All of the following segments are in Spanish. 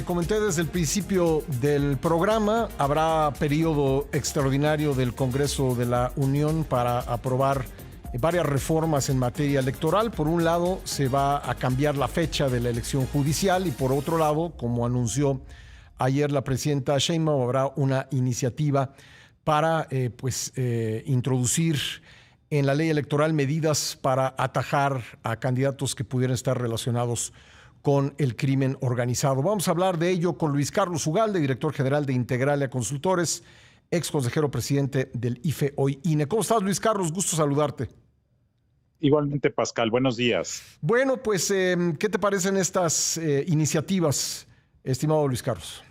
Comenté desde el principio del programa, habrá periodo extraordinario del Congreso de la Unión para aprobar varias reformas en materia electoral. Por un lado, se va a cambiar la fecha de la elección judicial y por otro lado, como anunció ayer la presidenta Sheinbaum, habrá una iniciativa para introducir en la ley electoral medidas para atajar a candidatos que pudieran estar relacionados con el crimen organizado. Vamos a hablar de ello con Luis Carlos Ugalde, director general de Integralia Consultores, ex consejero presidente del IFE, hoy INE. ¿Cómo estás, Luis Carlos? Gusto saludarte. Igualmente, Pascal. Buenos días. Bueno, pues, ¿qué te parecen estas iniciativas, estimado Luis Carlos?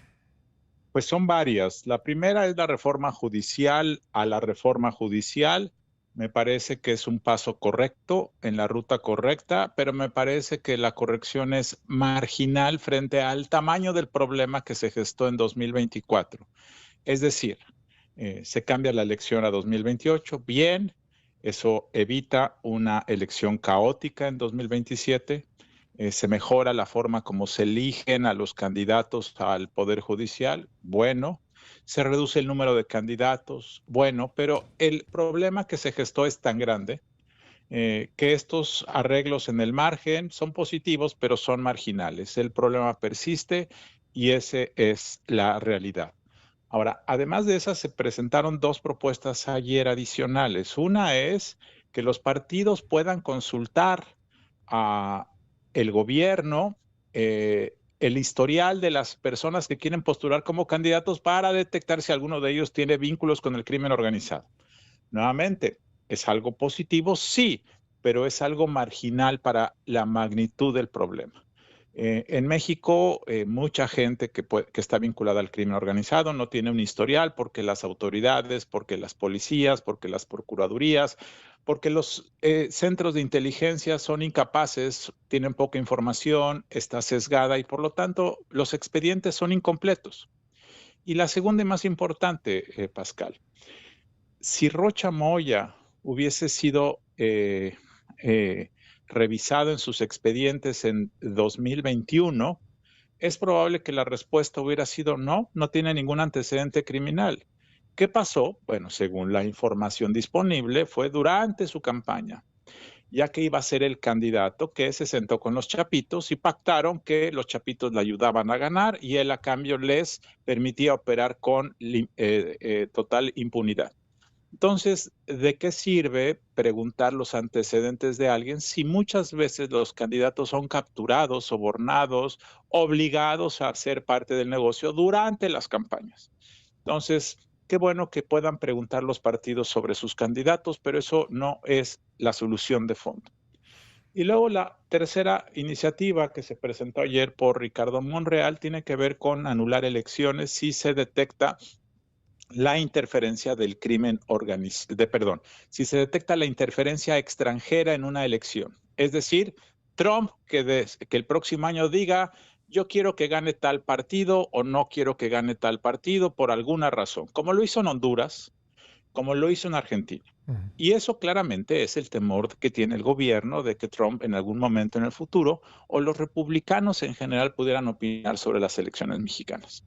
Pues son varias. La primera es la reforma judicial a la reforma judicial. Me parece que es un paso correcto, en la ruta correcta, pero me parece que la corrección es marginal frente al tamaño del problema que se gestó en 2024. Es decir, se cambia la elección a 2028, bien, eso evita una elección caótica en 2027, se mejora la forma como se eligen a los candidatos al Poder Judicial, bueno. Se reduce el número de candidatos, bueno, pero el problema que se gestó es tan grande que estos arreglos en el margen son positivos, pero son marginales. El problema persiste y esa es la realidad. Ahora, además de esas, se presentaron dos propuestas ayer adicionales. Una es que los partidos puedan consultar a el gobierno el historial de las personas que quieren postular como candidatos para detectar si alguno de ellos tiene vínculos con el crimen organizado. Nuevamente, ¿es algo positivo? Sí, pero es algo marginal para la magnitud del problema. En México, mucha gente que está vinculada al crimen organizado no tiene un historial porque las autoridades, porque las policías, porque las procuradurías, porque los centros de inteligencia son incapaces, tienen poca información, está sesgada y por lo tanto los expedientes son incompletos. Y la segunda y más importante, Pascal, si Rocha Moya hubiese sido revisado en sus expedientes en 2021, es probable que la respuesta hubiera sido no, no tiene ningún antecedente criminal. ¿Qué pasó? Bueno, según la información disponible, fue durante su campaña, ya que iba a ser el candidato que se sentó con los chapitos y pactaron que los chapitos le ayudaban a ganar y él a cambio les permitía operar con total impunidad. Entonces, ¿de qué sirve preguntar los antecedentes de alguien si muchas veces los candidatos son capturados, sobornados, obligados a ser parte del negocio durante las campañas? Entonces, qué bueno que puedan preguntar los partidos sobre sus candidatos, pero eso no es la solución de fondo. Y luego la tercera iniciativa que se presentó ayer por Ricardo Monreal tiene que ver con anular elecciones si se detecta la interferencia del crimen organizado, si se detecta la interferencia extranjera en una elección. Es decir, Trump que el próximo año diga, yo quiero que gane tal partido o no quiero que gane tal partido por alguna razón, como lo hizo en Honduras, como lo hizo en Argentina. Y eso claramente es el temor que tiene el gobierno de que Trump en algún momento en el futuro o los republicanos en general pudieran opinar sobre las elecciones mexicanas.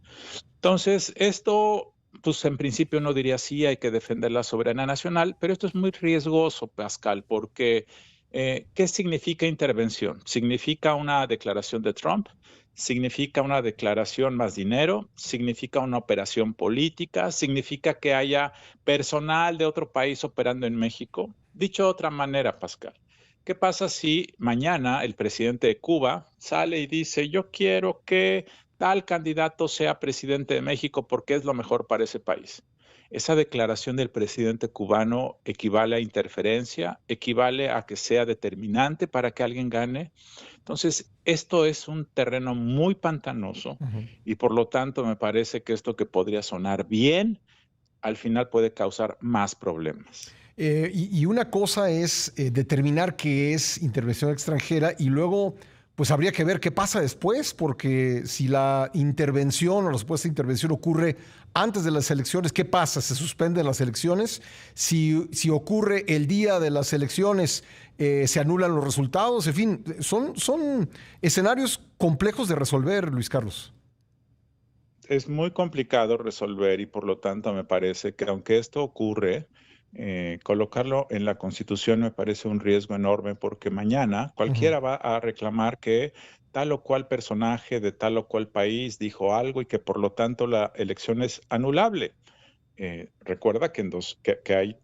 Entonces, esto pues en principio no diría sí, hay que defender la soberanía nacional, pero esto es muy riesgoso, Pascal, porque ¿qué significa intervención? ¿Significa una declaración de Trump? ¿Significa una declaración más dinero? ¿Significa una operación política? ¿Significa que haya personal de otro país operando en México? Dicho de otra manera, Pascal, ¿qué pasa si mañana el presidente de Cuba sale y dice, yo quiero que tal candidato sea presidente de México porque es lo mejor para ese país? Esa declaración del presidente cubano equivale a interferencia, equivale a que sea determinante para que alguien gane. Entonces, esto es un terreno muy pantanoso y por lo tanto me parece que esto que podría sonar bien, al final puede causar más problemas. Y una cosa es determinar qué es intervención extranjera y luego pues habría que ver qué pasa después, porque si la intervención o la supuesta intervención ocurre antes de las elecciones, ¿qué pasa? ¿Se suspenden las elecciones? Si ocurre el día de las elecciones, ¿se anulan los resultados? En fin, son escenarios complejos de resolver, Luis Carlos. es muy complicado resolver y por lo tanto me parece que aunque esto ocurre, colocarlo en la Constitución me parece un riesgo enorme porque mañana Ujú. cualquiera va a reclamar que tal o cual personaje de tal o cual país dijo algo y que por lo tanto la elección es anulable. Recuerda que, que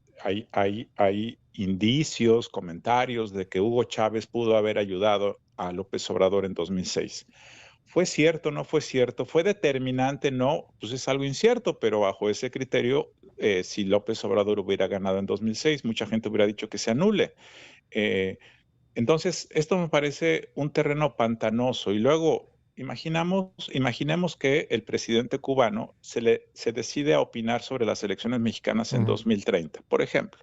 hay indicios, comentarios de que Hugo Chávez pudo haber ayudado a López Obrador en 2006. ¿Fue cierto? ¿No fue cierto? ¿Fue determinante? No, pues es algo incierto, pero bajo ese criterio, si López Obrador hubiera ganado en 2006, mucha gente hubiera dicho que se anule. Eh, entonces, esto me parece un terreno pantanoso. Y luego, imaginemos que el presidente cubano se decide a opinar sobre las elecciones mexicanas en Ujú. 2030, por ejemplo.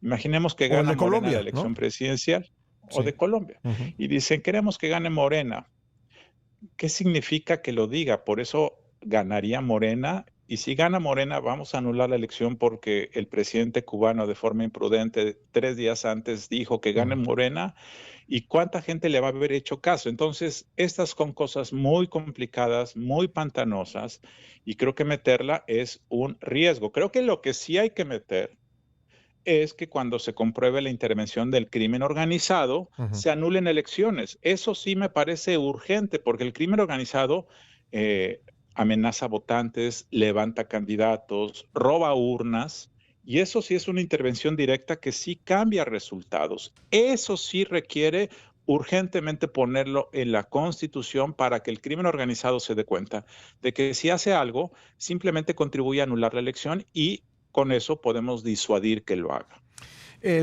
Imaginemos que O el gana de Morena la Colombia, ¿no? elección presidencial o Sí. de Colombia Ujú. y dicen, queremos que gane Morena. ¿Qué significa que lo diga? Por eso ganaría Morena. Y si gana Morena, vamos a anular la elección porque el presidente cubano de forma imprudente 3 días antes dijo que gane Ujú. Morena. ¿Y cuánta gente le va a haber hecho caso? Entonces, estas son cosas muy complicadas, muy pantanosas, y creo que meterla es un riesgo. Creo que lo que sí hay que meter es que cuando se compruebe la intervención del crimen organizado, Ujú. se anulen elecciones. Eso sí me parece urgente, porque el crimen organizado eh, amenaza votantes, levanta candidatos, roba urnas, y eso sí es una intervención directa que sí cambia resultados. Eso sí requiere urgentemente ponerlo en la Constitución para que el crimen organizado se dé cuenta de que si hace algo, simplemente contribuye a anular la elección y con eso podemos disuadir que lo haga.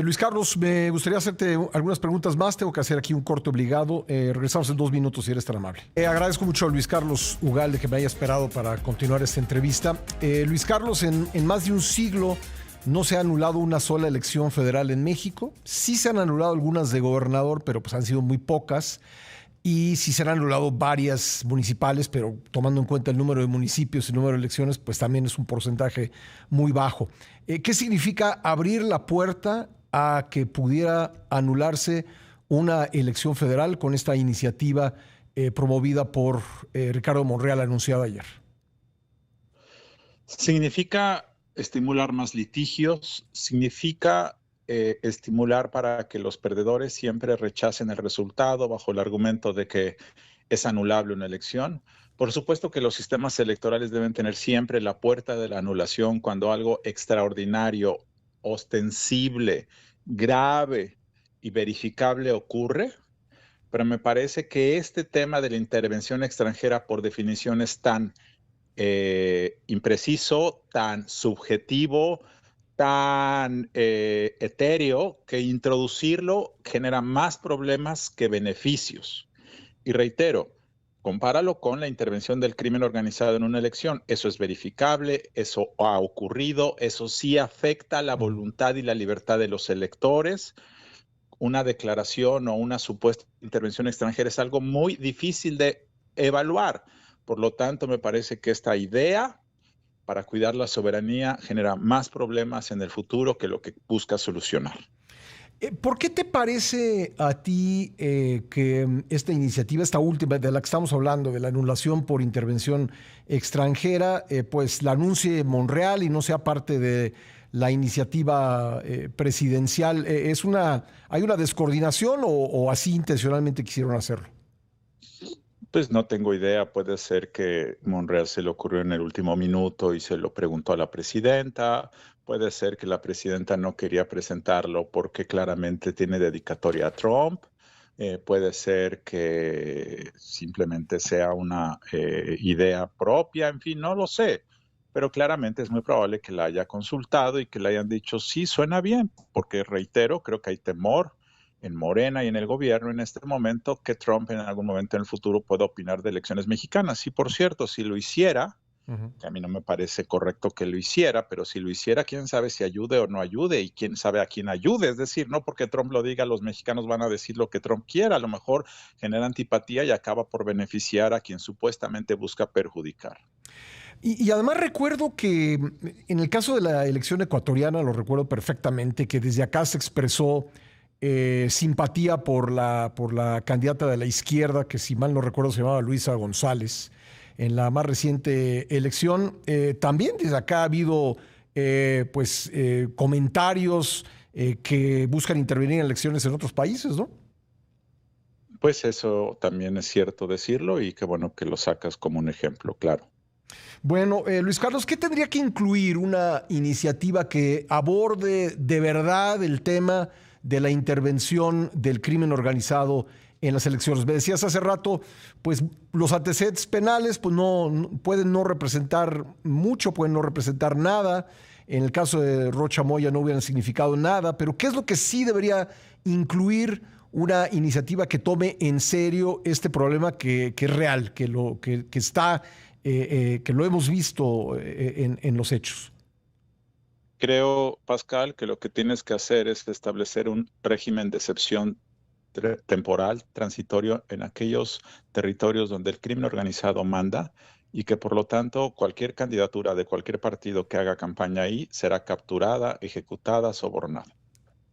Luis Carlos, me gustaría hacerte algunas preguntas más. Tengo que hacer aquí un corte obligado. Regresamos en 2 minutos si eres tan amable. Agradezco mucho a Luis Carlos Ugalde que me haya esperado para continuar esta entrevista. Luis Carlos, en más de un siglo no se ha anulado una sola elección federal en México. Sí se han anulado algunas de gobernador, pero pues han sido muy pocas. Y sí se han anulado varias municipales, pero tomando en cuenta el número de municipios y el número de elecciones, pues también es un porcentaje muy bajo. ¿Qué significa abrir la puerta a que pudiera anularse una elección federal con esta iniciativa promovida por Ricardo Monreal anunciada ayer? Significa estimular más litigios, significa estimular para que los perdedores siempre rechacen el resultado bajo el argumento de que es anulable una elección. Por supuesto que los sistemas electorales deben tener siempre la puerta de la anulación cuando algo extraordinario, ostensible, grave y verificable ocurre, pero me parece que este tema de la intervención extranjera por definición es tan impreciso, tan subjetivo, tan etéreo, que introducirlo genera más problemas que beneficios. Y reitero, compáralo con la intervención del crimen organizado en una elección. Eso es verificable, eso ha ocurrido, eso sí afecta la voluntad y la libertad de los electores. Una declaración o una supuesta intervención extranjera es algo muy difícil de evaluar. Por lo tanto, me parece que esta idea para cuidar la soberanía genera más problemas en el futuro que lo que busca solucionar. ¿Por qué te parece a ti que esta iniciativa, esta última de la que estamos hablando, de la anulación por intervención extranjera, pues la anuncie Monreal y no sea parte de la iniciativa presidencial? ¿Hay una descoordinación o así intencionalmente quisieron hacerlo? Pues no tengo idea, puede ser que Monreal se le ocurrió en el último minuto y se lo preguntó a la presidenta, puede ser que la presidenta no quería presentarlo porque claramente tiene dedicatoria a Trump, puede ser que simplemente sea una idea propia, en fin, no lo sé, pero claramente es muy probable que la haya consultado y que le hayan dicho, sí, suena bien, porque reitero, creo que hay temor en Morena y en el gobierno en este momento que Trump en algún momento en el futuro pueda opinar de elecciones mexicanas. Y por cierto, si lo hiciera, Ujú. que a mí no me parece correcto que lo hiciera, pero si lo hiciera, quién sabe si ayude o no ayude y quién sabe a quién ayude. Es decir, no porque Trump lo diga, los mexicanos van a decir lo que Trump quiera. A lo mejor genera antipatía y acaba por beneficiar a quien supuestamente busca perjudicar. Y además recuerdo que en el caso de la elección ecuatoriana, lo recuerdo perfectamente, que desde acá se expresó simpatía por la candidata de la izquierda, que si mal no recuerdo se llamaba Luisa González. en la más reciente elección. También desde acá ha habido comentarios que buscan intervenir en elecciones en otros países, ¿no? Pues eso también es cierto decirlo y qué bueno que lo sacas como un ejemplo, claro. Bueno, Luis Carlos, ¿qué tendría que incluir una iniciativa que aborde de verdad el tema de la intervención del crimen organizado en las elecciones? Me decías hace rato, pues los antecedentes penales pues pueden no representar mucho, pueden no representar nada. En el caso de Rocha Moya no hubieran significado nada, pero ¿qué es lo que sí debería incluir una iniciativa que tome en serio este problema que es real, que está, que lo hemos visto en los hechos? Creo, Pascal, que lo que tienes que hacer es establecer un régimen de excepción temporal, transitorio, en aquellos territorios donde el crimen organizado manda y que por lo tanto cualquier candidatura de cualquier partido que haga campaña ahí será capturada, ejecutada, sobornada.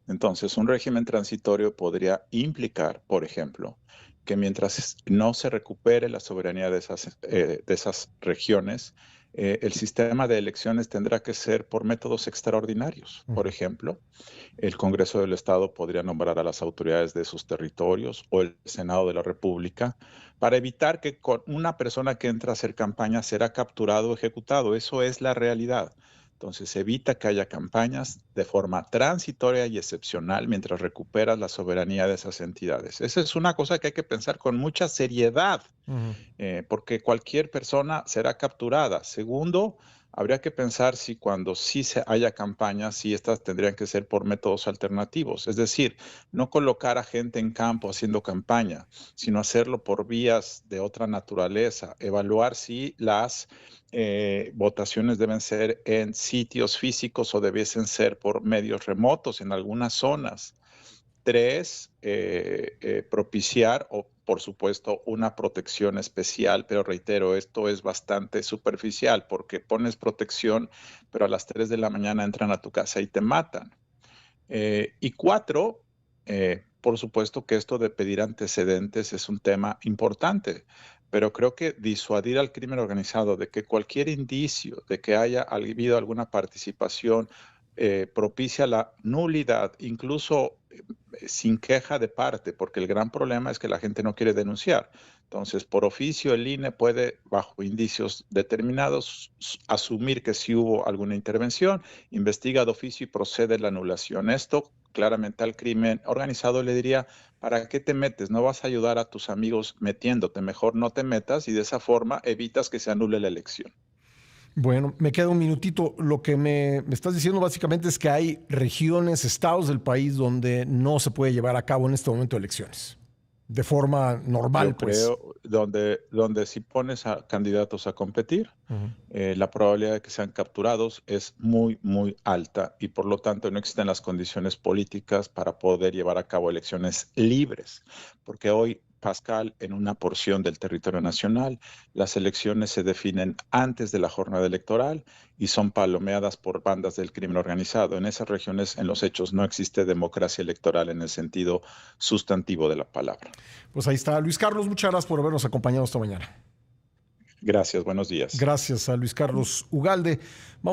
Entonces, un régimen transitorio podría implicar, por ejemplo, que mientras no se recupere la soberanía de esas regiones, el sistema de elecciones tendrá que ser por métodos extraordinarios. Por ejemplo, el Congreso del Estado podría nombrar a las autoridades de sus territorios o el Senado de la República para evitar que con una persona que entra a hacer campaña será capturado o ejecutado. Eso es la realidad. Entonces, evita que haya campañas de forma transitoria y excepcional mientras recuperas la soberanía de esas entidades. Esa es una cosa que hay que pensar con mucha seriedad, porque cualquier persona será capturada. Segundo, habría que pensar si cuando sí se haya campañas, si estas tendrían que ser por métodos alternativos. Es decir, no colocar a gente en campo haciendo campaña, sino hacerlo por vías de otra naturaleza. Evaluar si las votaciones deben ser en sitios físicos o debiesen ser por medios remotos en algunas zonas. Tres, propiciar o, por supuesto, una protección especial, pero reitero, esto es bastante superficial porque pones protección, pero a las 3 de la mañana entran a tu casa y te matan. Y cuatro, por supuesto que esto de pedir antecedentes es un tema importante, pero creo que disuadir al crimen organizado de que cualquier indicio de que haya habido alguna participación propicia la nulidad, incluso sin queja de parte, porque el gran problema es que la gente no quiere denunciar. Entonces, por oficio, el INE puede, bajo indicios determinados, asumir que sí hubo alguna intervención, investiga de oficio y procede la anulación. Esto claramente al crimen organizado le diría, ¿para qué te metes? No vas a ayudar a tus amigos metiéndote, mejor no te metas y de esa forma evitas que se anule la elección. Bueno, me queda un minutito. Lo que me estás diciendo básicamente es que hay regiones, estados del país donde no se puede llevar a cabo en este momento elecciones de forma normal, Yo pues. creo donde si pones a candidatos a competir, la probabilidad de que sean capturados es muy, muy alta y por lo tanto no existen las condiciones políticas para poder llevar a cabo elecciones libres, porque hoy, Pascal, en una porción del territorio nacional, las elecciones se definen antes de la jornada electoral y son palomeadas por bandas del crimen organizado. En esas regiones, en los hechos, no existe democracia electoral en el sentido sustantivo de la palabra. Pues ahí está. Luis Carlos, muchas gracias por habernos acompañado esta mañana. Gracias, buenos días. Gracias a Luis Carlos Ugalde. Vamos